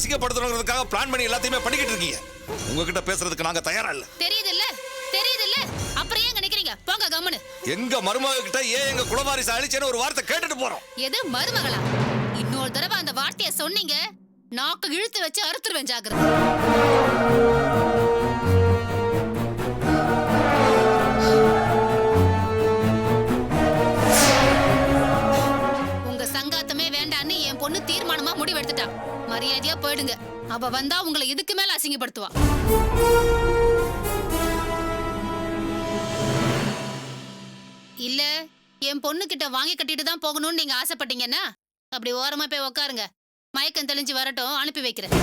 அசிங்கப்படுத்தணுங்கிறதுக்காக plan பண்ணி எல்லாத்தையுமே பண்ணிக்கிட்டு இருக்கீங்க. உங்ககிட்ட பேசுறதுக்கு நாங்க தயாரா இல்ல. தெரியுது இல்ல அப்புறம் ஏங்க நிக்கிறீங்க? போங்க கம்முனு. எங்க மருமக கிட்ட ஏன் எங்க குலவாரிசு அழிச்சேன்னு ஒரு வார்த்தை கேட்டுட்டு போறோம். எது மருமகளா? இன்னொரு தடவை அந்த வார்த்தையை சொன்னீங்க, நாக்கு இழுத்து வச்சு அறுத்துருவேன். ஜாக்கிரதை. உங்க சங்காத்தமே வேண்டான்னு என் பொண்ணு தீர்மானமா முடிவெடுத்துட்டா. மரியாதையா போயிடுங்க. அவ வந்தா உங்களை இதுக்கு மேல அசிங்கப்படுத்துவா. இல்ல என் பொண்ணு கிட்ட வாங்கி கட்டிட்டு தான் போகணும்னு நீங்க ஆசைப்பட்டீங்கன்னா அப்படி ஓரமா போய் உக்காருங்க. மயக்கம் தெளிஞ்சு வரட்டும், அனுப்பி வைக்கிறேன்.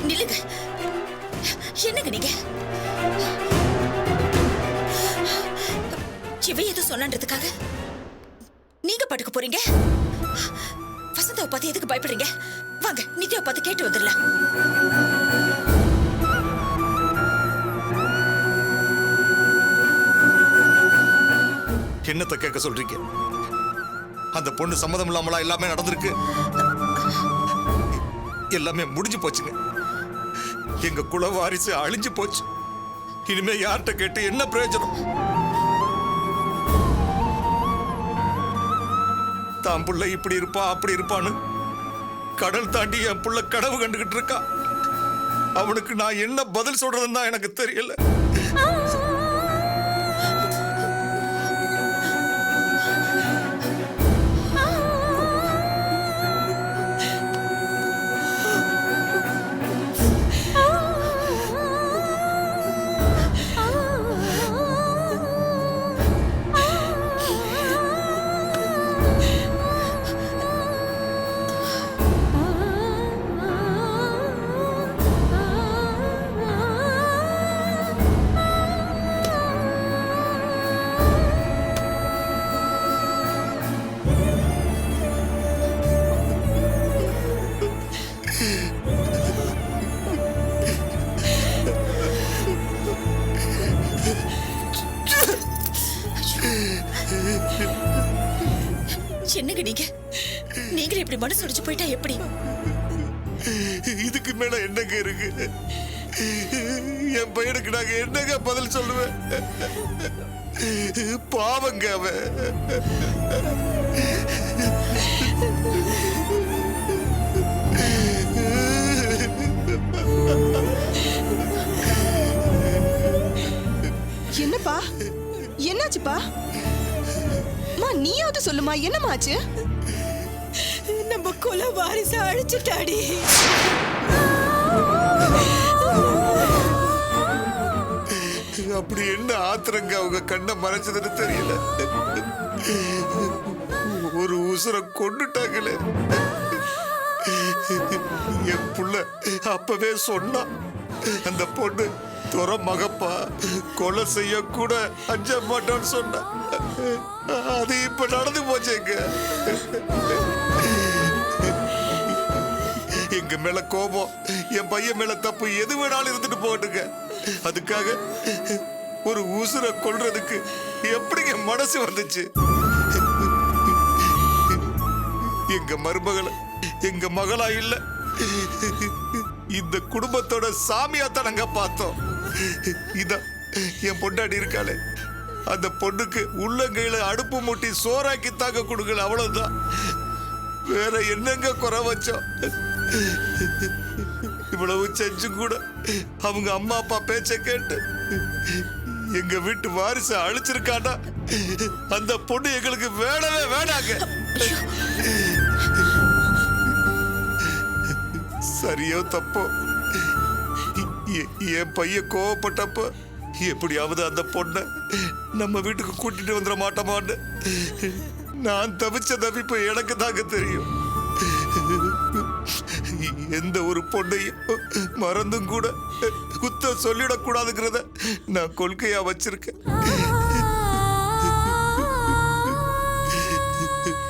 நில்லுங்க. என்னங்க நீங்க? சிவை எதுவும் சொன்னதுக்காக நீங்க படுக்க போறீங்க? வசந்தாவை பார்த்து எதுக்கு பயப்படுறீங்க? வாங்க நித்யாவை பார்த்து கேட்டு வந்துடலாம். என்னத்தை கேட்க சொல்றீங்க? அந்த பொண்ணு சம்மதம் இல்லாமலா எல்லாமே நடந்திருக்கு? எல்லாமே முடிஞ்சு போச்சுங்க. எங்க குல வாரிசு அழிஞ்சு போச்சு. இனிமே யார்கிட்ட கேட்டு என்ன பிரயோஜனம்? தான் புள்ள இப்படி இருப்பா அப்படி இருப்பான்னு கடல் தாண்டி என் புள்ள கனவு கண்டுகிட்டு இருக்கா. அவனுக்கு நான் என்ன பதில் சொல்றதுன்னு தான் எனக்கு தெரியல. என்னங்க நீங்க? நீங்களே இப்படி மனசு உடைச்சு போயிட்டா எப்படி? இதுக்கு மேல என்னங்க இருக்கு? என் பையனுக்கு நாங்க என்னங்க பதில் சொல்லுவேன்? பாவங்க அவன். என்னப்பா, என்னாச்சுப்பா? நீயாவது சொல்லுமா, என்னமாச்சு? நம்ம குல வாரிசு அழிச்சுட்டாடி. அப்படி என்ன ஆத்திரங்க அவங்க கண்ணை மறைச்சதுன்னு தெரியல. ஒரு உசுரை கொண்டுட்டாங்களே. என் புள்ள அப்பவே சொன்னா, அந்த பொண்ணு துற மகப்பா, கொலை செய்ய கூட அஞ்ச மாட்டோன்னு சொன்ன. அது இப்ப நடந்து போச்சுங்க. எங்க மேல கோபம், என் பையன் மேல தப்பு எது வேணாலும் இருந்துட்டு போட்டுங்க. அதுக்காக ஒரு உசுரை கொல்றதுக்கு எப்படிங்க மனசு வந்துச்சு? எங்க மருமகளை எங்க மகளா இல்ல, இந்த குடும்பத்தோட சாமியாத்தான் நாங்க பார்த்தோம். இதான் என் பொண்டாடி இருக்காளே, அந்த பொண்ணுக்கு உள்ளங்கையில அடுப்பு மூட்டி சோறாக்கி தாக்க கொடுக்கல, அவ்வளவுதான். வேற என்னங்க குறை வச்சோம்? இவ்வளவு செஞ்சு கூட அவங்க அம்மா அப்பா பேச்ச கேட்டு எங்க வீட்டு வாரிசு அழிச்சிருக்காண்டா. அந்த பொண்ணு எங்களுக்கு வேணவே வேணாங்க. சரியோ தப்போ, என் பையன் கோவப்பட்டப்ப எப்படியாவது அந்த பொண்ணை நம்ம வீட்டுக்கு கூட்டிட்டு வந்துட மாட்டோமான்னு நான் தவிச்ச தவிப்பு எனக்கு தாங்க தெரியும். எந்த ஒரு பொண்ணையும் மறந்தும் கூட குத்த சொல்லிடக்கூடாதுங்கிறத நான் கொள்கையா வச்சிருக்கேன்.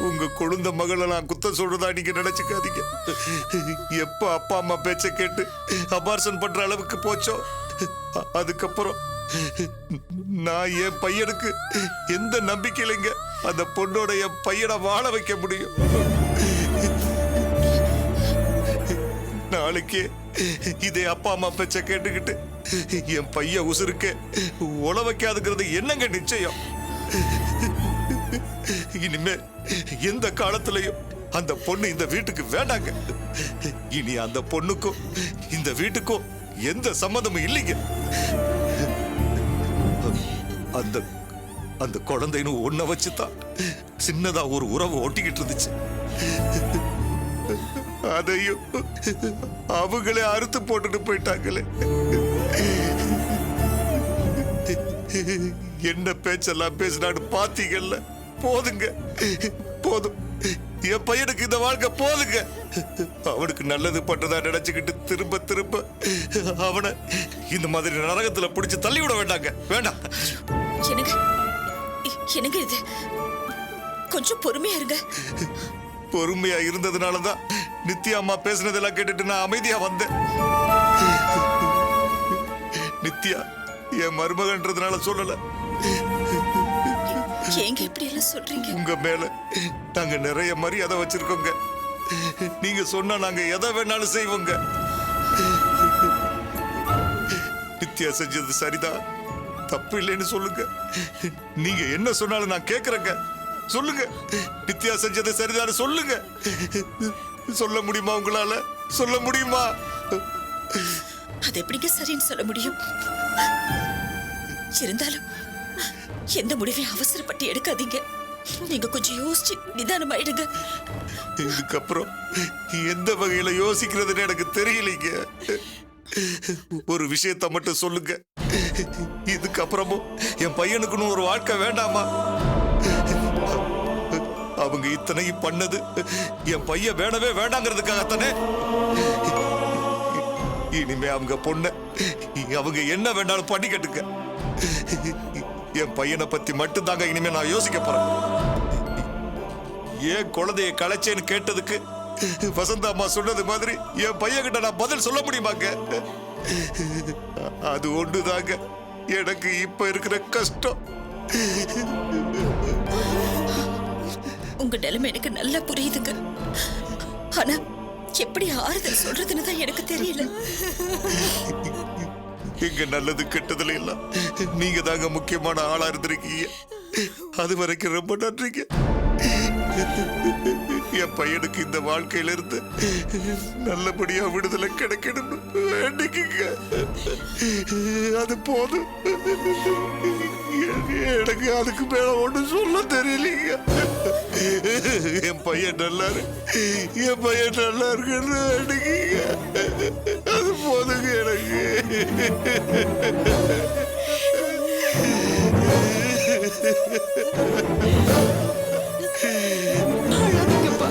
உங்க குழந்த மகளை நான் குத்த சொல்றதா நீங்க நினைச்சுக்காதீங்க. எப்ப அப்பா அம்மா பேச்ச கேட்டு அபார்ஷன் பண்ற அளவுக்கு போச்சோ, அதுக்கப்புறம் நான் என் பையனுக்கு எந்த நம்பிக்கையிலைங்க அந்த பொண்ணோட என் பையனை வாழ வைக்க முடியும்? நாளைக்கே இதே அப்பா அம்மா பேச்ச கேட்டுக்கிட்டு என் பையன் உசுருக்கு உழ வைக்காதுங்கிறது என்னங்க நிச்சயம்? இனிமே எந்த காலத்திலையும் அந்த பொண்ணு இந்த வீட்டுக்கு வேண்டாங்க. இனி அந்த பொண்ணுக்கும் இந்த வீட்டுக்கும் எந்த சம்மதமும் இல்லைங்க. அந்த அந்த குழந்தைன்னு ஒன்ன வச்சுதான் சின்னதா ஒரு உறவு ஒட்டிக்கிட்டு இருந்துச்சு. அதையும் அவங்களே அறுத்து போட்டுட்டு போயிட்டாங்களே. என்ன பேச்செல்லாம் பேசினான்னு பாத்தீங்கல்ல? போதுங்க, போதும். என் பையனுக்கு இந்த வாழ்க்கை போதுங்க. அவனுக்கு நல்லது பண்றதா நினைச்சுக்கிட்டு திரும்ப திரும்ப அவனை இந்த மாதிரி நரகத்துல பிடிச்சு தள்ளி விட வேண்டாங்க. வேண்டாம். என்னங்க என்னங்க இது? கொஞ்சம் பொறுமையா இருங்க. பொறுமையா இருந்ததுனாலதான் நித்யா அம்மா பேசினதெல்லாம் கேட்டுட்டு நான் அமைதியா வந்தேன். நித்யா என் மருமகன்றதுனால சொல்லல. ஏங்க இப்படி எல்லாம் சொல்றீங்க? உங்க மேல நாங்க நிறைய மரியாதை வச்சிருக்கோங்க. நீங்க சொன்னா நாங்க எதை வேணாலும் செய்வோங்க. நித்யா செஞ்சது சரிதான், தப்பு இல்லைன்னு சொல்லுங்க. நீங்க என்ன சொன்னாலும் நான் கேக்குறேங்க. சொல்லுங்க, நித்யா செஞ்சது சரிதான் சொல்லுங்க. சொல்ல முடியுமா உங்களால? சொல்ல முடியுமா? அது எப்படிங்க சரின்னு சொல்ல முடியும்? இருந்தாலும் எந்த முடிவையும் அவசரப்பட்டு எடுக்காதீங்க. நீங்க கொஞ்சம் யோசிச்சு நிதானமாயிடுங்க. இதுக்கப்புறம் எந்த வகையில யோசிக்கிறதுன்னு எனக்கு தெரியலைங்க. ஒரு விஷயத்த மட்டும் சொல்லுங்க, இதுக்கப்புறமும் என் பையனுக்குன்னு ஒரு வாழ்க்கை வேண்டாமா? அவங்க இத்தனையும் பண்ணது என் பையன் வேணவே வேண்டாங்கிறதுக்காகத்தானே. இனிமே அவங்க பொண்ண அவங்க என்ன வேண்டாலும் பண்ணிக்கட்டுங்க. என் பையனை பத்தி மட்டும் தாங்க இனிமே நான் யோசிக்க போறேன். ஏன் குழந்தைய கலைச்சேன்னு கேட்டதுக்கு வசந்தா அம்மா சொன்னது மாதிரி என் பையன் கிட்ட நான் பதில் சொல்ல முடியுமாங்க? அது ஒண்ணுதாங்க எனக்கு இப்ப இருக்கிற கஷ்டம். உங்க நிலைமை எனக்கு நல்லா புரியுதுங்க. ஆனா எப்படி ஆறுதல் சொல்றதுன்னு தான் எனக்கு தெரியல. எங்க நல்லது கெட்டதுல எல்லாம் நீங்க தாங்க முக்கியமான ஆளா இருந்திருக்கீங்க. அது வரைக்கும் ரொம்ப நன்றிங்க. என் பையனுக்கு இந்த வாழ்க்கையில இருந்து நல்லபடியா விடுதலை கிடைக்கணும் வேண்டிக்குங்க. அது போதும். எனக்கு அதுக்கு மேல ஒண்ணு சொல்ல தெரியலீங்க. என் பையன் நல்லா இருக்குன்னு வேண்டிக்குங்க. அது போதுங்க எனக்கு. அழாதீங்கப்பா.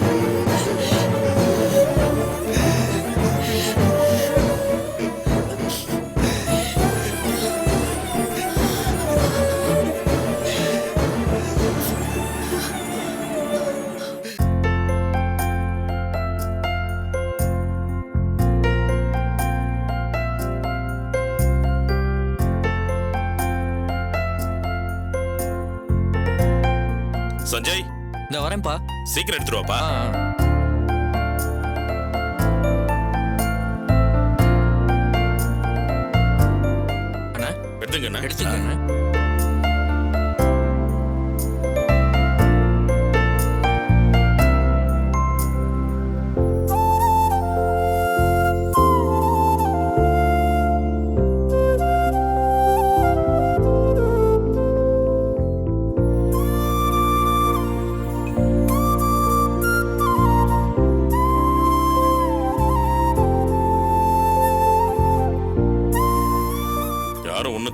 சஞ்சய், இந்த வரேன்ப்பா. சீக்கிரம் எடுத்துட்டு வாப்பா. அண்ணா எடுத்துங்க. எடுத்துக்கண்ணா.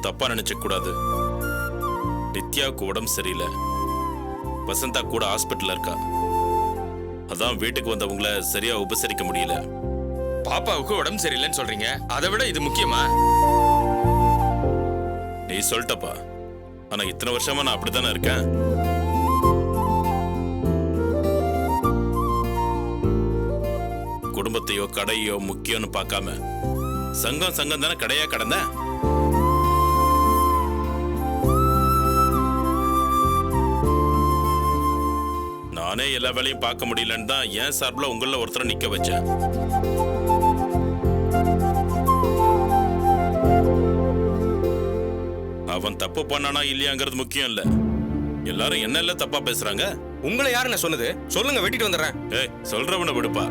தப்பா நினைச்ச கூடாது. நித்யாவுக்கு உடம்பு சரியில்லை. வசந்தா கூட ஹாஸ்பிட்டல்ல இருக்கா. அதான் வீட்டுக்கு வந்தவங்கள சரியா உபசரிக்க முடியல. பாப்பாவுக்கு உடம்பு சரியில்லைன்னு சொல்றீங்க, அதை விட இது முக்கியமா? நீ சொல்லிட்டப்பா. ஆனா இத்தனை வருஷமா நான் அப்படித்தானே இருக்கேன். குடும்பத்தையோ கடையோ முக்கியம்னு பார்க்காம சங்கம் தானே கடையா கடந்த. நானே எல்லா வேலையும் பார்க்க முடியலன்னு தான் என் சார்பில் உங்கள ஒருத்தரை நிக்க வச்சேன். அவன் தப்பு பண்ணானா இல்லையாங்கிறது முக்கியம் இல்ல. எல்லாரும் என்ன இல்ல தப்பா பேசுறாங்க. உங்களை யாருன்னு சொன்னது? சொல்லுங்க, வெட்டிட்டு வந்துடுறேன். ஏய், சொல்றவனை விடுப்பா.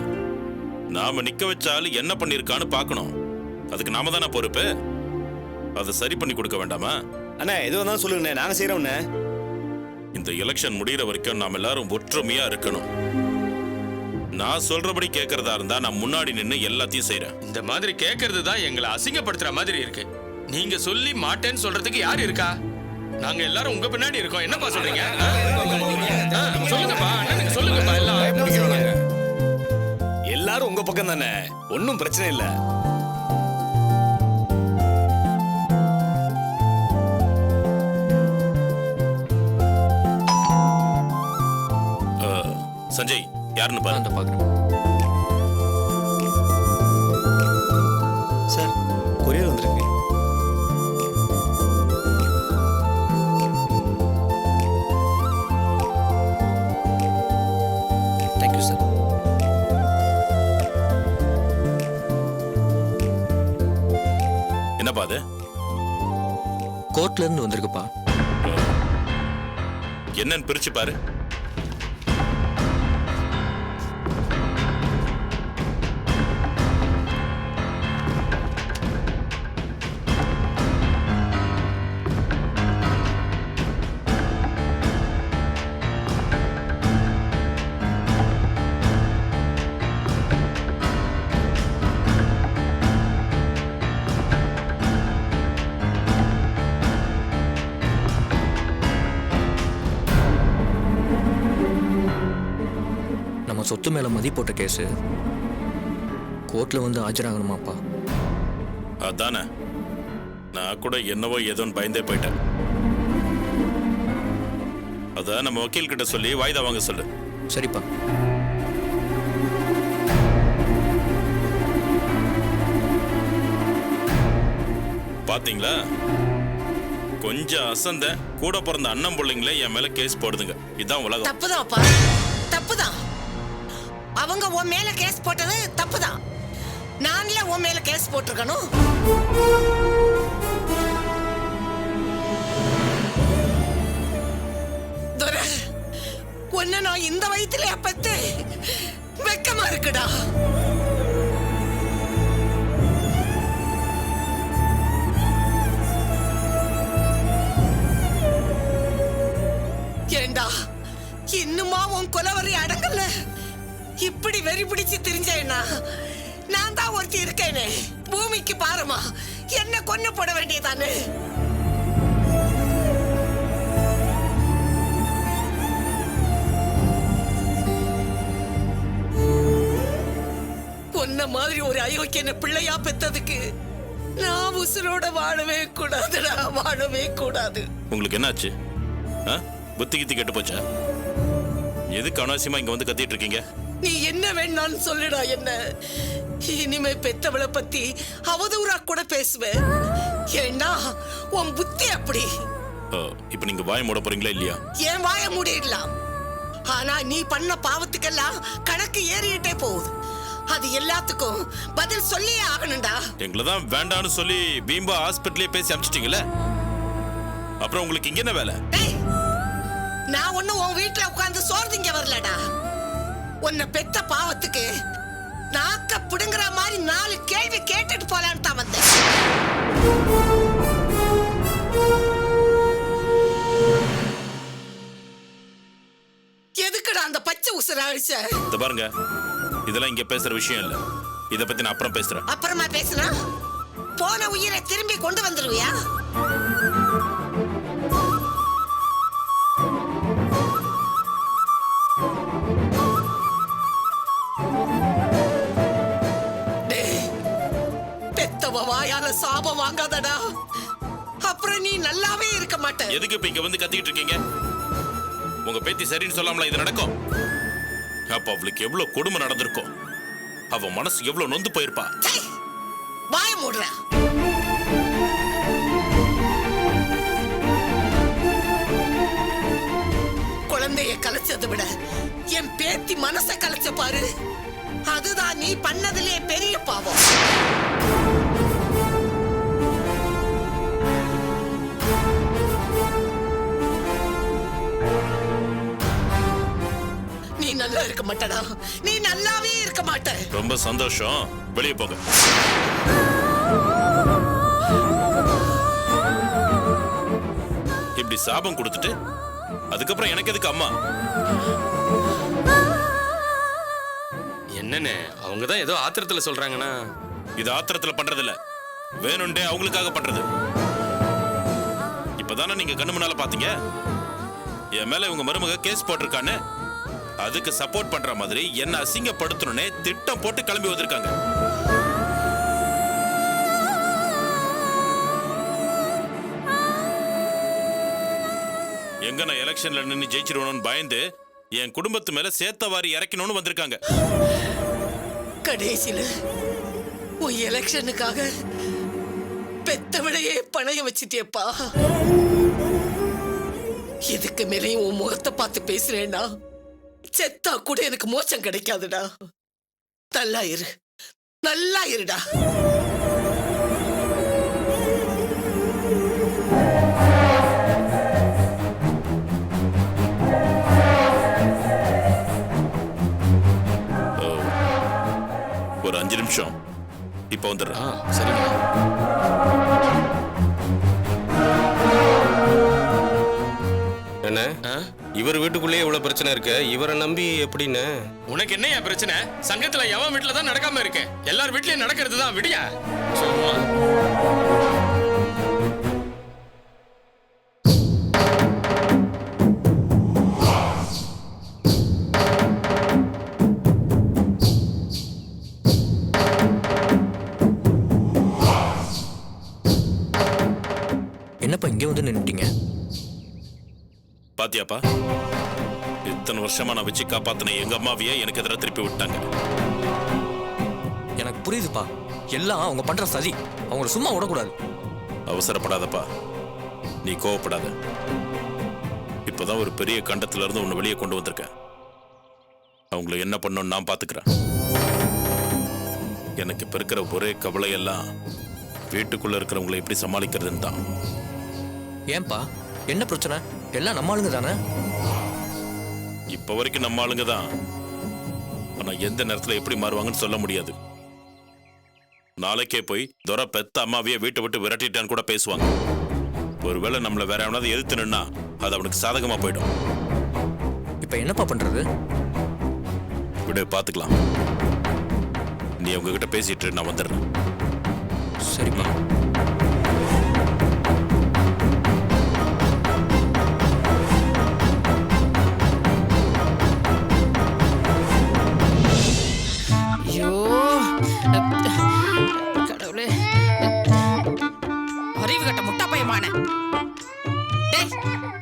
நாம நிக்க வச்சாலும் என்ன பண்ணிருக்கான்னு பார்க்கணும். அதுக்கு நாம தானே பொறுப்பு. அதை சரி பண்ணி கொடுக்க வேண்டாமா? அண்ணா எது வந்தாலும் சொல்லுங்கண்ணே, நாங்க செய்யறோம்ண்ணே. இந்த எலெக்ஷன் முடிகிற வரைக்கும் நாம எல்லாரும் ஒற்றுமையா இருக்கணும். நான் சொல்றபடி கேட்கறதா இருந்தா நான் முன்னாடி நின்று எல்லாத்தையும் செய்யறேன். இந்த மாதிரி கேட்கறது தான் எங்களை அசிங்கப்படுத்துற மாதிரி இருக்கு. நீங்க சொல்லி மாட்டேன்னு சொல்றதுக்கு யார் இருக்கா? நாங்க எல்லாரும் உங்க பின்னாடி இருக்கோம். என்னப்பா சொல்றீங்க? சொல்லுங்கப்பா, அண்ணனுக்கு சொல்லுங்கப்பா. எல்லாம் எல்லாரும் உங்க பக்கம் தானே, ஒன்னும் பிரச்சனை இல்ல. சஞ்சய் யாருன்னு பாரு. அந்த பாக்குறேன். சார் கொரியர் வந்திருக்கு. Thank you sir. என்னப்பா அது? கோர்ட்ல இருந்து வந்திருக்குப்பா. என்னன்னு பிரிச்சு பாரு. நம்ம சொத்து மேல மதி போட்ட கேஸ் கோர்ட்ல வந்து ஆஜராகணுமாப்பா? அதானே, நான் கூட என்னவோ ஏதோன்னு பயந்தே போயிட்டேன். அத நம்ம வக்கீல் கிட்ட சொல்லி வாய்தா வாங்க சொல்லு. சரிப்பா. பாத்தீங்களா, கொஞ்சம் அசந்த கூட பிறந்த அண்ணன் பிள்ளைங்களே என் மேல கேஸ் போடுதுங்க. இதான் உலகம். தப்புதான்ப்பா, தப்புதான். அவங்க உன் மேல கேஸ் போட்டது தப்புதான். நான்ல உன் மேல கேஸ் போட்டிருக்கணும். துரை, உன்னை நான் இந்த வயசுல பத்து வெக்கமா இருக்குடா. ஏண்டா இன்னுமா உன் கொலவரி அடங்கல? இப்படி வெறி பிடிச்சு தெரிஞ்சேன்னா நான் தான் ஒருத்தி இருக்கேனே. பூமிக்கு பாருமா, என்ன கொன்னு போட வேண்டியதானே. உன்ன மாதிரி ஒரு அயோக்கியன பிள்ளையா பெத்ததுக்கு நான் உசுரோட வாழவே கூடாதுடா, வாழவே கூடாது. உங்களுக்கு என்னாச்சு? புத்தி கித்தி கெட்டு போச்சா? எதுக்கு அனாவசியமா இங்க வந்து கத்திட்டு இருக்கீங்க? நீ என்ன வேணான்னு சொல்லுடா. என்ன இனிமே பெத்தவளை பத்தி அவதூறா கூட பேசுவேன். ஏண்டா உன் புத்தி அப்படி. இப்ப நீங்க வாய் மூட போறீங்களா இல்லையா? ஏன் வாய மூடிடலாம். ஆனா நீ பண்ண பாவத்துக்கெல்லாம் கணக்கு ஏறிட்டே போகுது. அது எல்லாத்துக்கும் பதில் சொல்லியே ஆகணும்டா. எங்களதான் வேண்டான்னு சொல்லி பீம்பா ஹாஸ்பிட்டலே பேசி அனுப்பிச்சிட்டீங்களே, அப்புறம் உங்களுக்கு இங்க என்ன வேலை? நான் ஒன்னும் உன் வீட்டுல உட்கார்ந்து சோறு திங்க வரலடா. உன்னை பெத்த பாவத்துக்கு நாக்க புடுங்குற மாதிரி 4 கேள்வி கேட்டுட்டு போலான்னு தான் வந்தேன். எதுக்குடா அந்த பச்சை உசுர அழிச்ச? இத பாருங்க, இதெல்லாம் இங்க பேசுற விஷயம் இல்ல. இத பத்தி நான் அப்புறம் பேசுறேன். அப்புறமா பேசுனா போன உயிரை திரும்பி கொண்டு வந்துருவியா? பெத்தவ வாயால சாபம் வாங்காதடா, அப்புறம் நீ நல்லாவே இருக்க மாட்ட. எதுக்கு இப்ப இங்க வந்து கத்திட்டு இருக்கீங்க? உங்க பேத்தி சரின்னு சொல்லாமல இது நடக்கும்? அப்ப அவளுக்கு எவ்வளவு கொடுமை நடந்திருக்கும், அவ மனசு எவ்வளவு நொந்து போயிருப்பா. வாய மூடுற. குழந்தைய கலைச்சதை விட என் பேத்தி மனச கலைச்ச பாரு, அதுதான் நீ பண்ணதிலே பெரிய பாவம். நீ நல்லா இருக்க மாட்டடா, நீ நல்லாவே இருக்க மாட்ட. ரொம்ப சந்தோஷம், வெளியே போங்க. இப்படி சாபம் கொடுத்துட்டு அதுக்கப்புறம் எனக்கு எதுக்கு அம்மா? என்னன்னு அவங்க தான் ஏதோ ஆத்திரத்துல சொல்றாங்கன்னா? இது ஆத்திரத்துல பண்றது இல்ல, வேணும்டே அவங்களுக்காக பண்றது. இப்பதானே நீங்க கண்ணு முன்னால பாத்தீங்க என் மேல இவங்க மருமக கேஸ் போட்டிருக்கான்னு. அதுக்கு சப்போர்ட் பண்ற மாதிரி என்ன அசிங்கப்படுத்தணும்னே திட்டம் போட்டு கிளம்பி வந்திருக்காங்க. எங்க நான் எலெக்ஷன்ல நின்று ஜெயிச்சிருவணும்னு பயந்து என் குடும்பத்து மேல சேத்த வாரி இறக்கணும்னு வந்திருக்காங்க. கடைசியில உன் எலெக்ஷனுக்காக பெத்தவளையே பணைய வச்சிட்டியப்பா. இதுக்கு மேலேயும் உன் முகத்தை பார்த்து பேசுறேன்னா செத்தா கூட எனக்கு மோட்சம் கிடைக்காதுடா. நல்லா இரு, நல்லா இருடா. ஒரு 5 நிமிஷம், இப்ப வந்துடுறேன். சரிங்க. என்ன இவர் வீட்டுக்குள்ளேயே இவ்வளவு பிரச்சனை இருக்கு, இவரை நம்பி எப்படின்னு? உனக்கு என்ன பிரச்சனை? சங்கத்துல எவன் வீட்டுல தான் நடக்காம இருக்கு, எல்லார் வீட்லயும் நடக்கிறது தான். விடியா சும்மா. என்னப்பா இங்கே வந்து நின்னுட்டீங்க? பாத்தியாப்பா, இத்தனை வருஷமா நான் வச்சு காப்பாத்தின எங்க அம்மாவையே எனக்கு எதிராக திருப்பி விட்டாங்க. எனக்கு புரியுதுப்பா, எல்லாம் அவங்க பண்ற சதி. அவங்கள சும்மா விடக்கூடாது. அவசரப்படாதப்பா, நீ கோவப்படாத. இப்பதான் ஒரு பெரிய கண்டத்துல இருந்து உன்னை வெளியே கொண்டு வந்திருக்கேன். அவங்களை என்ன பண்ணணும்னு நான் பாத்துக்கிறேன். எனக்கு இப்ப இருக்கிற ஒரே கவலை எல்லாம் வீட்டுக்குள்ள இருக்கிறவங்களை எப்படி சமாளிக்கிறதுன்னு தான். ஏன்பா, என்ன பிரச்சனை? எல்லாம் நம்ம ஆளுங்க தானே? இப்ப வரைக்கும் நம்ம ஆளுங்க தான். ஆனா எந்த நேரத்துல எப்படி மாறுவாங்கன்னு சொல்ல முடியாது. நாளைக்கே போய் துரை பெத்த அம்மாவையே வீட்டை விட்டு விரட்டிட்டான்னு கூட பேசுவாங்க. ஒருவேளை நம்மள வேற எவனாவது எதிர்த்து நின்னா அது அவனுக்கு சாதகமா போயிடும். இப்ப என்னப்பா பண்றது? விட பாத்துக்கலாம். நீ அவங்க கிட்ட பேசிட்டு நான் வந்துடுறேன். சரிப்பா. ஐயோ கடவுளே, அறிவு கட்ட முட்டா பையமான. டேய்,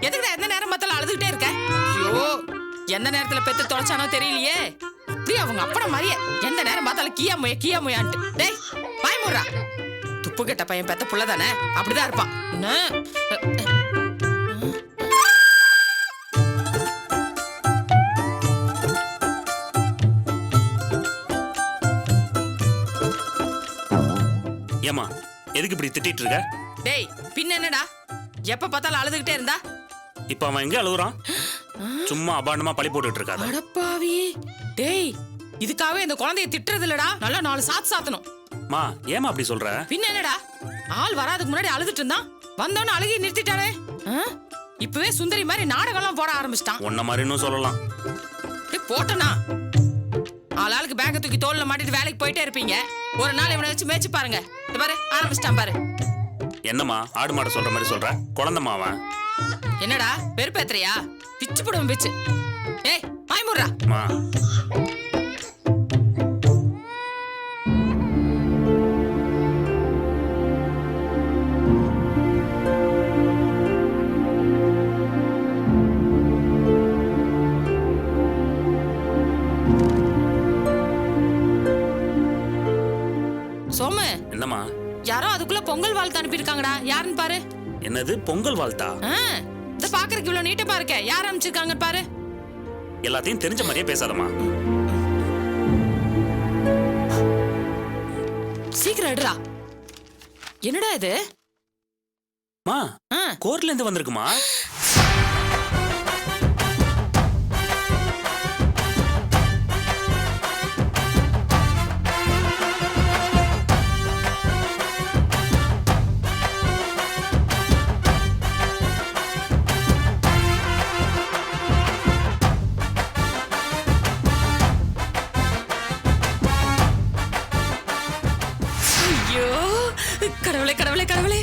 எதுக்குடா எந்த நேரம் பார்த்தாலும் அழுதுகிட்டே இருக்க? ஐயோ, எந்த நேரத்துல பெத்து தொலைச்சானோ தெரியலையே. அப்படியே அவங்க அப்பட மாதிரியே எந்த நேரம் பார்த்தாலும் கியா முயான்ட்டு. டேய், பயமுறா. துப்பு கெட்ட பையன் பெத்த புள்ள தானே, அப்படிதான் இருப்பான். ஏமா எதுக்கு இப்படி திட்டிட்டு இருக்க? டேய், பின்ன என்னடா எப்ப பார்த்தாலும் அழுதுகிட்டே இருந்தா? இப்ப அவன் எங்க அழுகுறான்? சும்மா அபாண்டமா பழி போட்டுட்டு இருக்காத. அடப்பாவி. டேய், இதுக்காகவே இந்த குழந்தைய திட்டுறது இல்லடா, நல்லா 4 சாத்து சாத்தணும். மா ஏமா அப்படி சொல்ற? பின்ன என்னடா, ஆள் வராதுக்கு முன்னாடி அழுதுட்டு இருந்தான், வந்தவன அழுகி நிறுத்திட்டானே. இப்பவே சுந்தரி மாதிரி நாடகம்லாம் போட ஆரம்பிச்சிட்டான். உன்ன மாதிரின்னு சொல்லலாம். போட்டனா ஆளாளுக்கு பேக்க தூக்கி தோல்ல மாட்டிட்டு வேலைக்கு போயிட்டே இருப்பீங்க. ஒரு நாள் இவனை வச்சு மேய்ச்சி பாருங்க. பாரு, ஆரம்பிச்சிட்டான் பாரு. என்னம்மா ஆடு மாட சொல்ற மாதிரி சொல்ற? குழந்தைமா அவன். என்னடா வெறுப்பேத்துறியா? பிச்சு போடுவோம் பிச்சு. ஏய், பாய்முறா. சோமு. என்னம்மா? யாரோ அதுக்குள்ள பொங்கல் வாழ்த்து அனுப்பியிருக்காங்கடா. யாருன்னு பாரு. என்னது பொங்கல் வாழ்த்தா? இத பாக்குறதுக்கு இவ்வளவு நீட்டமா இருக்க. யார் அனுப்பிச்சிருக்காங்க பாரு. எல்லாத்தையும் தெரிஞ்ச மாதிரியே பேசாதம்மா. சீக்கிரம் எடுறா. என்னடா இது? மா கோர்ட்ல இருந்து வந்திருக்குமா? ஐயோ கடவுளே கடவுளே கடவுளே,